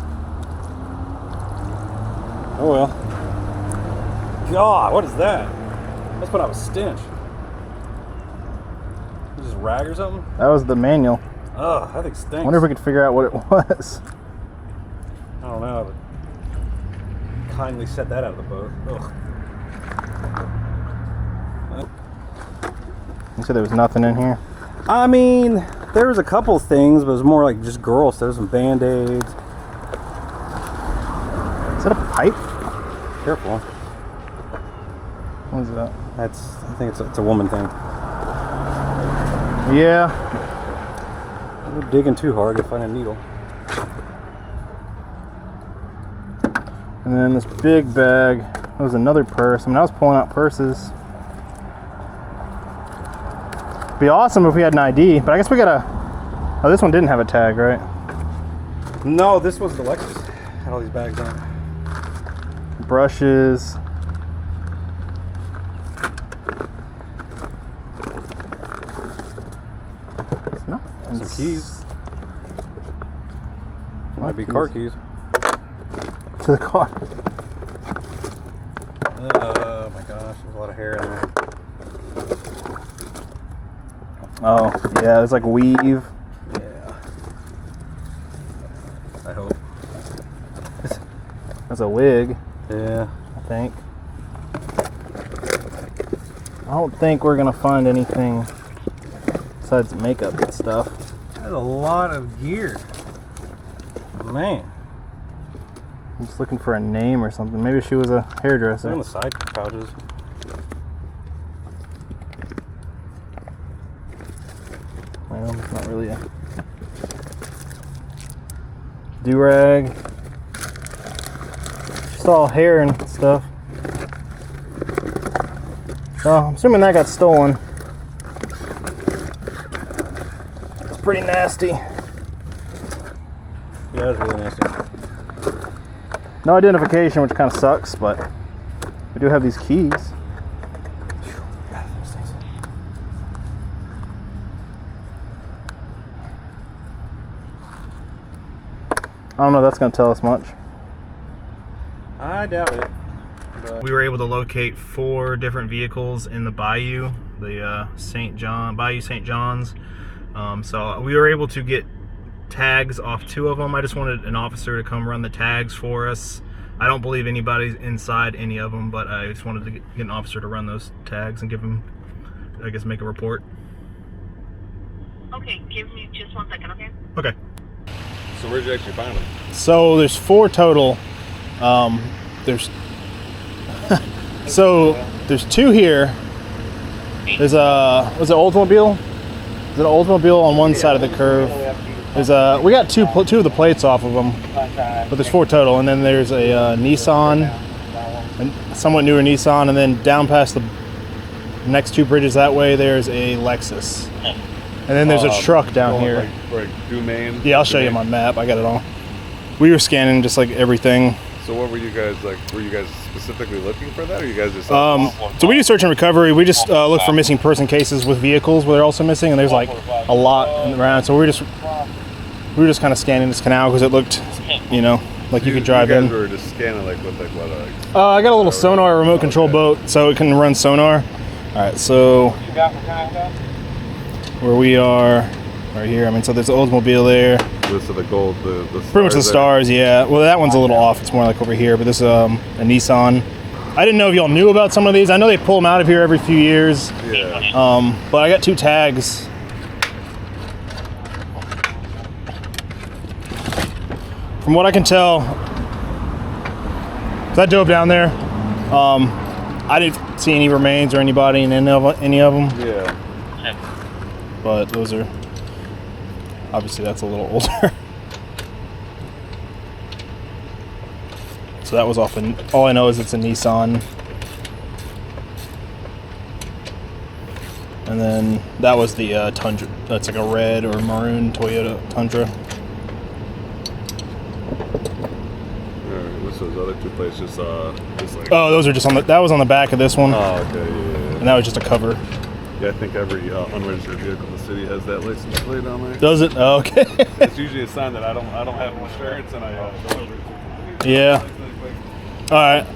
Oh well. God, what is that? Let's put out a stench. Is this rag or something?
That was the manual.
Ugh, that thing stinks.
I wonder if we could figure out what it was.
I don't know, but kindly set that out of the boat. Ugh.
You said there was nothing in here?
I mean, there was a couple things, but it was more like just girls. There was some Band-Aids.
Is that a pipe?
Careful.
What is that?
I think it's a woman thing.
Yeah.
We're digging too hard to find a needle.
And then this big bag. That was another purse. I mean, I was pulling out purses. Be awesome if we had an ID, but I guess we gotta. Oh, this one didn't have a tag, right?
No, this was the Lexus. Had all these bags on.
Brushes.
Some keys. Might be car keys.
To the car.
Oh my gosh, there's a lot of hair in there.
Oh, yeah, there's like weave.
Yeah. I hope.
That's a wig.
Yeah.
I think. I don't think we're gonna find anything besides makeup and stuff.
That's a lot of gear. Man.
I'm just looking for a name or something. Maybe she was a hairdresser.
They're on the side pouches.
Well, it's not really a do-rag. Just all hair and stuff. So I'm assuming that got stolen. It's pretty nasty.
Yeah, it's really nasty.
No identification, which kind of sucks, but we do have these keys. I don't know if that's going to tell us much.
I doubt it.
We were able to locate 4 different vehicles in the bayou, the Bayou St. John's. So we were able to get tags off 2 of them. I just wanted an officer to come run the tags for us. I don't believe anybody's inside any of them, but I just wanted to get an officer to run those tags and give them, I guess, make a report.
Okay, give me just 1 second, okay?
Okay.
So where'd you actually find them?
So there's 4 total. There's so there's 2 here. There's a was it Oldsmobile? Is it an Oldsmobile on one side of the curve? There's we got two of the plates off of them, but there's 4 total. And then there's a Nissan, a somewhat newer Nissan, and then down past the next 2 bridges that way there's a Lexus. And then there's a truck down here.
Like Dumaine?
Yeah, I'll show you my map. I got it all. We were scanning just like everything.
So
So what were you guys like? Were you guys specifically looking for that, or you guys just?
So we do search and recovery. We just look for missing person cases with vehicles where they're also missing, and there's like a lot around. So we were just kind of scanning this canal because it looked, you know, like you could drive in.
You guys were just scanning like with like what?
I got a little sonar remote control boat, so it can run sonar. All right, so where we are, right here. I mean, so there's the Oldsmobile there.
This is the gold, the
pretty much the stars, yeah. Well, that one's a little off. It's more like over here, but this is a Nissan. I didn't know if y'all knew about some of these. I know they pull them out of here every few years.
Yeah.
But I got 2 tags. From what I can tell, 'cause I dove down there. I didn't see any remains or anybody in any of them.
Yeah.
But those are, obviously that's a little older. So that was off, all I know is it's a Nissan. And then that was the Tundra. That's like a red or maroon Toyota Tundra.
What's those other 2 places? Just like.
Oh, those are just on the. That was on the back of this one.
Oh, okay, yeah.
And that was just a cover.
Yeah, I think every unregistered vehicle in the city has that license plate on there.
Does it? Oh, okay.
It's usually a sign that I don't have insurance and I deliver it.
Yeah. All right.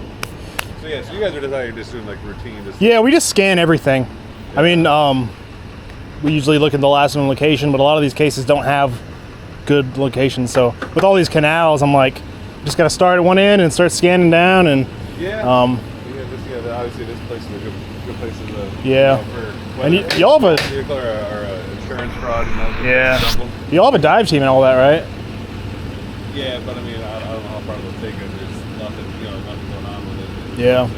So yeah, so you guys are just doing like routine.
Yeah, we just scan everything. I mean, we usually look at the last known location, but a lot of these cases don't have good locations. So with all these canals, I'm like, just gotta start at one end and start scanning down and.
Yeah. Obviously this place is a good place to.
Yeah. And y'all have a
vehicle or insurance fraud.
Yeah. Y'all have a dive team and all that, right?
Yeah, but I mean, I don't know how far they'll take it. There's nothing, nothing going on with it.
Yeah.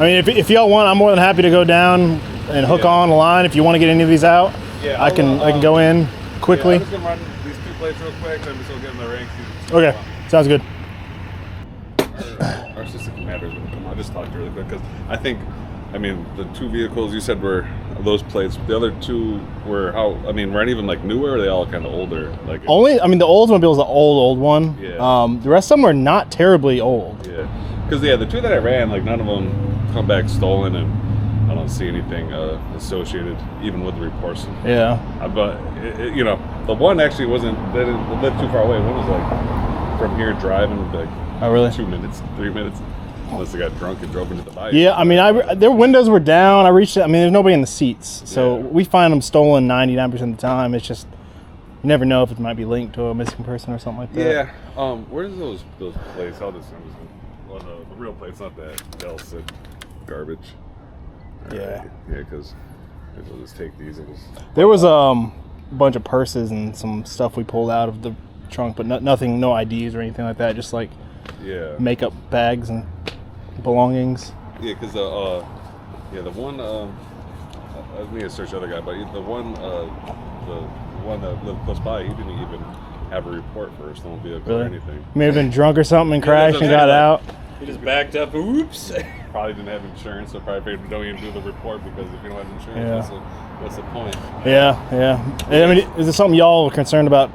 I mean, if y'all want, I'm more than happy to go down and hook on a line. If you want to get any of these out,
yeah,
I can go in quickly.
Yeah, I'm just gonna run these 2 plates real quick. I'm just gonna get in the ranks.
Okay, sounds good.
Our assistant commander's gonna come on. I'll just talk to her really quick because I think, I mean, the 2 vehicles you said were those plates. The other 2 were were any of them like newer, or are they all kind of older? Like
the Oldsmobile's the old one.
Yeah.
The rest of them are not terribly old.
Yeah. Because the 2 that I ran, like none of them come back stolen, and I don't see anything associated even with the reports.
Yeah.
But the one actually they didn't live too far away. One was like from here driving like 2 minutes, 3 minutes. Unless they got drunk and drove into the bike.
Yeah, I mean, their windows were down. I reached it. I mean, there's nobody in the seats. So we find them stolen 99% of the time. It's just, you never know if it might be linked to a missing person or something like that.
Yeah. Where's those plates? I'll just the real plates, not that Delsit garbage.
Yeah.
Yeah, because we'll just take these.
There was a bunch of purses and some stuff we pulled out of the trunk, but nothing, no IDs or anything like that. Just like makeup bags and belongings.
Yeah, because the one I need to search the other guy, but the one that lived close by, he didn't even have a report for a stolen vehicle or anything.
May have been drunk or something and crashed and got out.
He just backed up. Oops. Probably didn't have insurance, so probably don't even do the report because if you don't have insurance, what's the point?
Yeah. I mean, is it something y'all are concerned about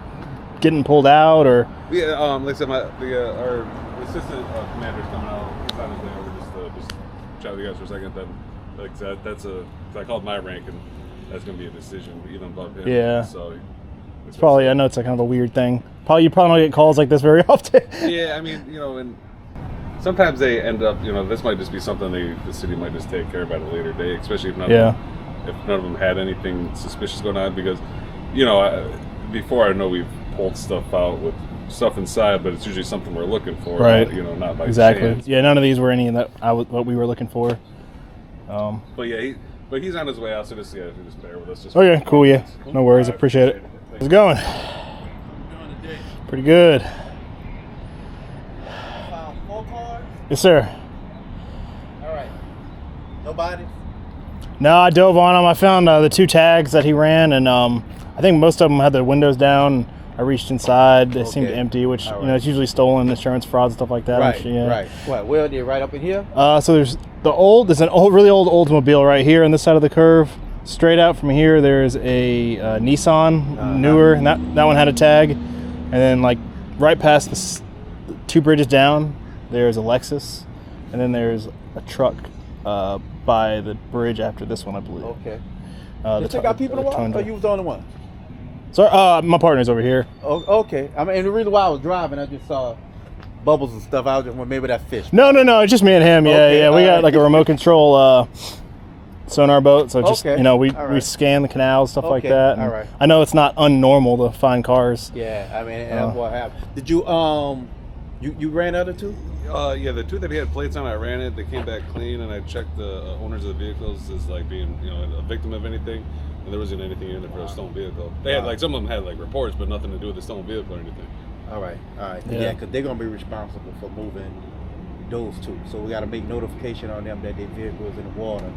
getting pulled out or?
Yeah, like I said, our assistant commander's coming out. He's on his way over just chat with you guys for a second. Then, like that's I called my rank, and that's gonna be a decision even above him.
Yeah.
So
it's probably, I know it's a kind of a weird thing. You probably don't get calls like this very often.
Yeah, I mean, and sometimes they end up, this might just be something the city might just take care of at a later date, especially if none of them had anything suspicious going on. Because, before I know we've pulled stuff out with stuff inside, but it's usually something we're looking for,
right?
Not by
chance.
chance.
Yeah, none of these were any that what we were looking for.
But yeah, he's on his way out, so just bear with us.
Okay, cool. Yeah, no worries. Appreciate it. How's it going? Pretty good. Yes, sir.
All right. Nobody?
No, I dove on him. I found the 2 tags that he ran, and I think most of them had their windows down. I reached inside. They seemed empty, which it's usually stolen, insurance frauds, stuff like that.
Right. What? Where are they? Right up in here?
So there's an really old Oldsmobile right here on this side of the curve. Straight out from here, there's a Nissan, newer, and that one had a tag. And then like right past the 2 bridges down, there's a Lexus, and then there's a truck by the bridge after this one, I believe.
Okay.
The
Did you got people in the water,
Tundra.
or you was the only one?
So my partner's over here.
Oh, okay. I mean, and the reason why I was driving, I just saw bubbles and stuff. I was just, well, maybe that fish.
No, it's just me and him. Yeah,
Okay,
yeah. We
all
got
right.
like a remote control sonar boat, so just
Okay,
we
all right.
we scan the canals, stuff like
Okay,
that.
all
and
right.
I know it's not unnormal to find cars.
Yeah, I mean, and that's what happened. Did you you ran other two?
Yeah, the two that he had plates on, I ran it. They came back clean, and I checked the owners of the vehicles as like being, a victim of anything, and there wasn't anything in it for a stolen vehicle. They had some of them had like reports, but nothing to do with the stolen vehicle or anything.
All right.
Yeah.
Yeah, because they're gonna be responsible for moving those two. So we got to make notification on them that their vehicle is in the water.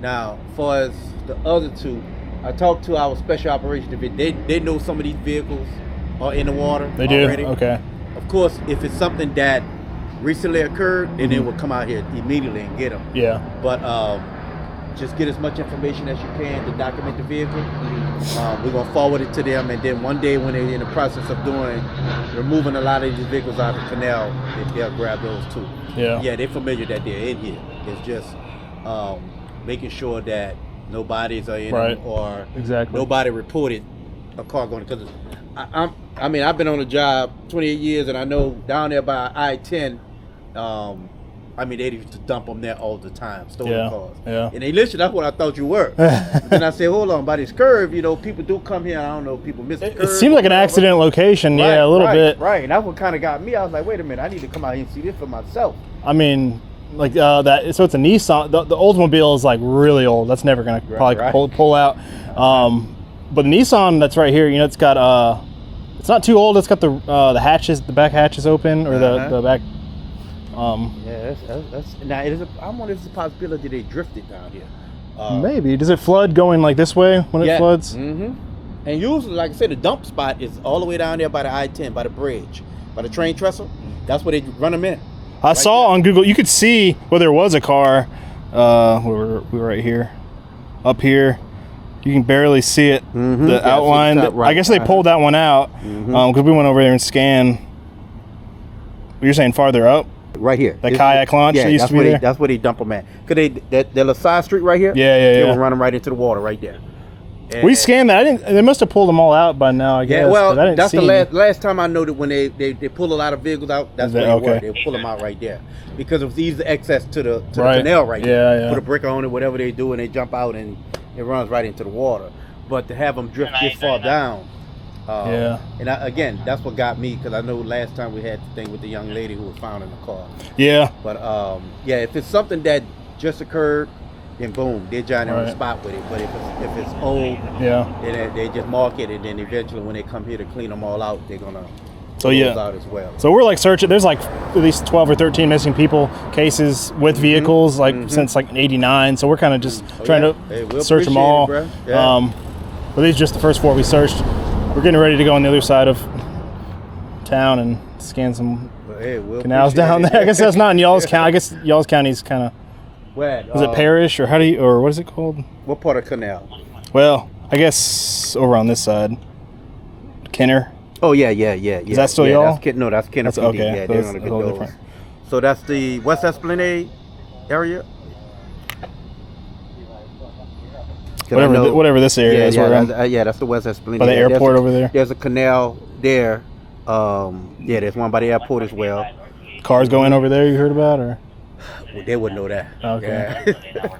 Now, as far as the other two, I talked to our special operations division. They know some of these vehicles are in the water.
They do.
Already.
Okay.
Of course, if it's something that recently occurred, then they will come out here immediately and get them.
Yeah.
But just get as much information as you can to document the vehicle. We're gonna forward it to them, and then one day when they're in the process of removing a lot of these vehicles out of the canal, they'll grab those too.
Yeah.
Yeah, they're familiar that they're in here. It's just making sure that nobody's in them, or nobody reported a car going, because I mean, I've been on the job 28 years, and I know down there by I-10, I mean, they used to dump them there all the time, stolen cars.
Yeah.
And they listen, that's what I thought you were. Then I said, hold on, by this curve, people do come here. I don't know if people miss the curve.
It seemed like an accident location.
Right,
yeah, a little bit.
Right, and that's what kind of got me. I was like, wait a minute, I need to come out here and see this for myself.
I mean, like that. So it's a Nissan. The Oldsmobile is like really old. That's never gonna probably pull out. But the Nissan that's right here, it's got it's not too old. It's got the hatches, the back hatches open, or the back.
Yeah, that's now. I'm wondering if it's a possibility they drifted down here.
Maybe. Does it flood going like this way when it floods?
Mm-hmm. And usually, like I said, the dump spot is all the way down there by the I-10, by the bridge, by the train trestle. That's where they run them in.
I saw on Google, you could see where there was a car. We were right here, up here. You can barely see it. The outline. I guess they pulled that one out because we went over there and scanned. You're saying farther up?
Right here.
That kayak launch that used to be there?
That's where they dump them at. Cause that little side street right here.
Yeah.
They will run them right into the water right there. And
we scanned that. They must have pulled them all out by now, I guess.
Yeah, well,
I didn't
that's
see
the last time I know that when they pull a lot of vehicles out, that's where they were. They pull them out right there because it was easy access to the canal right there.
Yeah.
Put a brick on it, whatever they do, and they jump out and it runs right into the water. But to have them drift this far down, and again, that's what got me, because I know last time we had the thing with the young lady who was found in the car.
Yeah.
But if it's something that just occurred, then boom, they're joining on the spot with it. But if it's old, then they just mark it, and then eventually when they come here to clean them all out, they're gonna pull those out as well.
So we're like searching. There's like at least 12 or 13 missing people cases with vehicles since like '89. So we're kind of just trying to search them all. But these are just the first 4 we searched. We're getting ready to go on the other side of town and scan some canals down there. I guess that's not in y'all's county. I guess y'all's county's kind of. Is it parish, or or what is it called?
What part of canal?
Well, I guess over on this side. Kenner.
Oh yeah. Is
that still y'all?
That's Kenner.
Okay.
Yeah, they're gonna get those. So that's the West Esplanade area.
Whatever this area is.
That's the West Esplanade.
By the airport over there.
There's a canal there. There's one by the airport as well.
Cars go in over there. You heard about, or?
Well, they wouldn't know that.
Okay.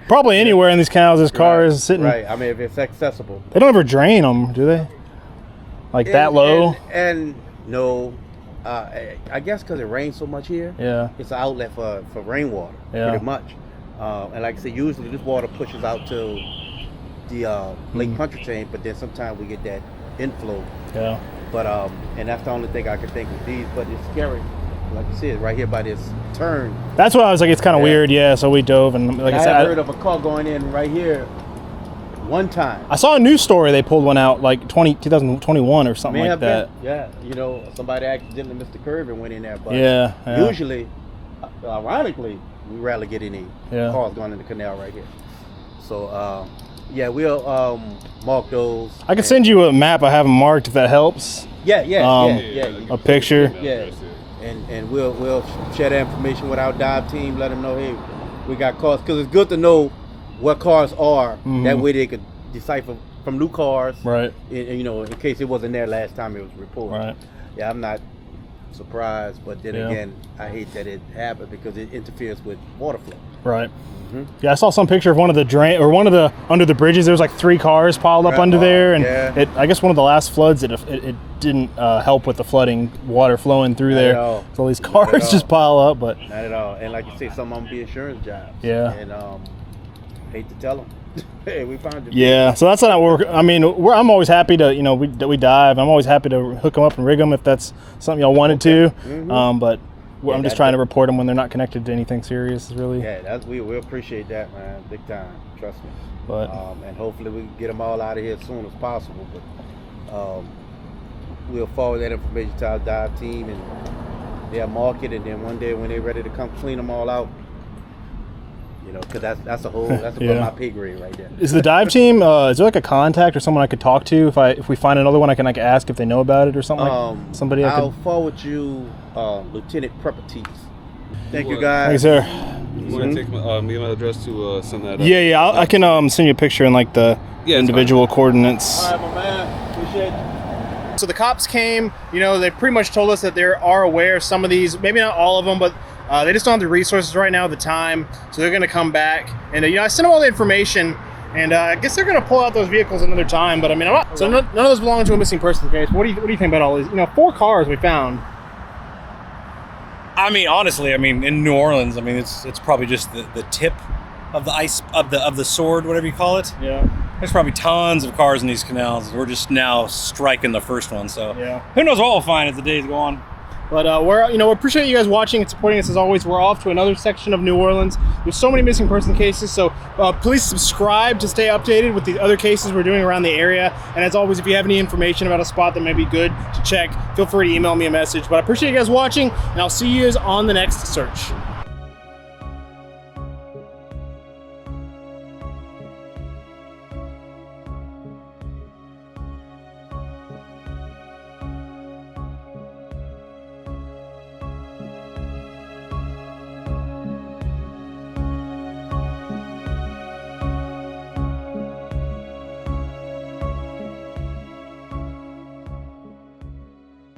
Probably anywhere in these canals, there's cars sitting.
Right. I mean, if it's accessible.
They don't ever drain them, do they? That low?
And no, I guess because it rains so much here.
Yeah.
It's an outlet for rainwater.
Yeah.
Pretty much. And like I said, usually this water pushes out to the Lake Pontchartrain, but then sometimes we get that inflow.
Yeah.
But and that's the only thing I can think of these. But it's scary. Like you said, right here by this turn.
That's what I was like. It's kind of weird, so we dove, and like I said,
I heard of a car going in right here one time.
I saw a news story. They pulled one out like 2021 or something like that.
Yeah, somebody accidentally missed the curve and went in there. But
yeah.
Usually, ironically, we rarely get any cars going in the canal right here. So we'll mark those.
I can send you a map. I have them marked if that helps.
Yeah.
A picture.
Yeah. and we'll share that information with our dive team. Let them know, hey, we got cars, because it's good to know what cars are. That way they could decipher from new cars,
right?
In case it wasn't there last time it was reported.
Right.
Yeah, I'm not surprised, but then again, I hate that it happened because it interferes with water flow.
Right. Yeah, I saw some picture of one of the under the bridges. There was like 3 cars piled up under there, and I guess one of the last floods it didn't help with the flooding, water flowing through there. So all these cars just pile up, but
not at all. And like you say, some of them be insurance jobs.
Yeah.
And hate to tell them. Hey, we found it.
Yeah, so that's not what I'm always happy to, we dive. I'm always happy to hook them up and rig them if that's something y'all wanted to. But I'm just trying to report them when they're not connected to anything serious, really.
Yeah, we appreciate that, man, big time. Trust me.
But
and hopefully we can get them all out of here as soon as possible. But we'll forward that information to our dive team, and they'll mark it, and then one day when they're ready to come clean them all out, because that's above my pay grade right there.
Is the dive team? Is there like a contact or someone I could talk to if we find another one? I can ask if they know about it or something. Somebody
I'll forward you Lieutenant Preppertees. Thank you guys.
Thanks, sir.
You want to take my email address to send that?
Yeah. I can send you a picture and like the individual coordinates.
All right, my man. Appreciate it.
So the cops came. They pretty much told us that they are aware of some of these. Maybe not all of them, but. They just don't have the resources right now at the time, so they're going to come back. And I sent them all the information, and I guess they're going to pull out those vehicles another time. But none of those belong to a missing persons case. What do you think about all these? 4 cars we found.
Honestly, in New Orleans, it's probably just the tip of the ice of the sword, whatever you call it.
Yeah.
There's probably tons of cars in these canals. We're just now striking the first one, so
yeah.
Who knows what we'll find as the days go on.
But we appreciate you guys watching and supporting us as always. We're off to another section of New Orleans. There's so many missing person cases, so please subscribe to stay updated with the other cases we're doing around the area. And as always, if you have any information about a spot that may be good to check, feel free to email me a message. But I appreciate you guys watching, and I'll see you guys on the next search.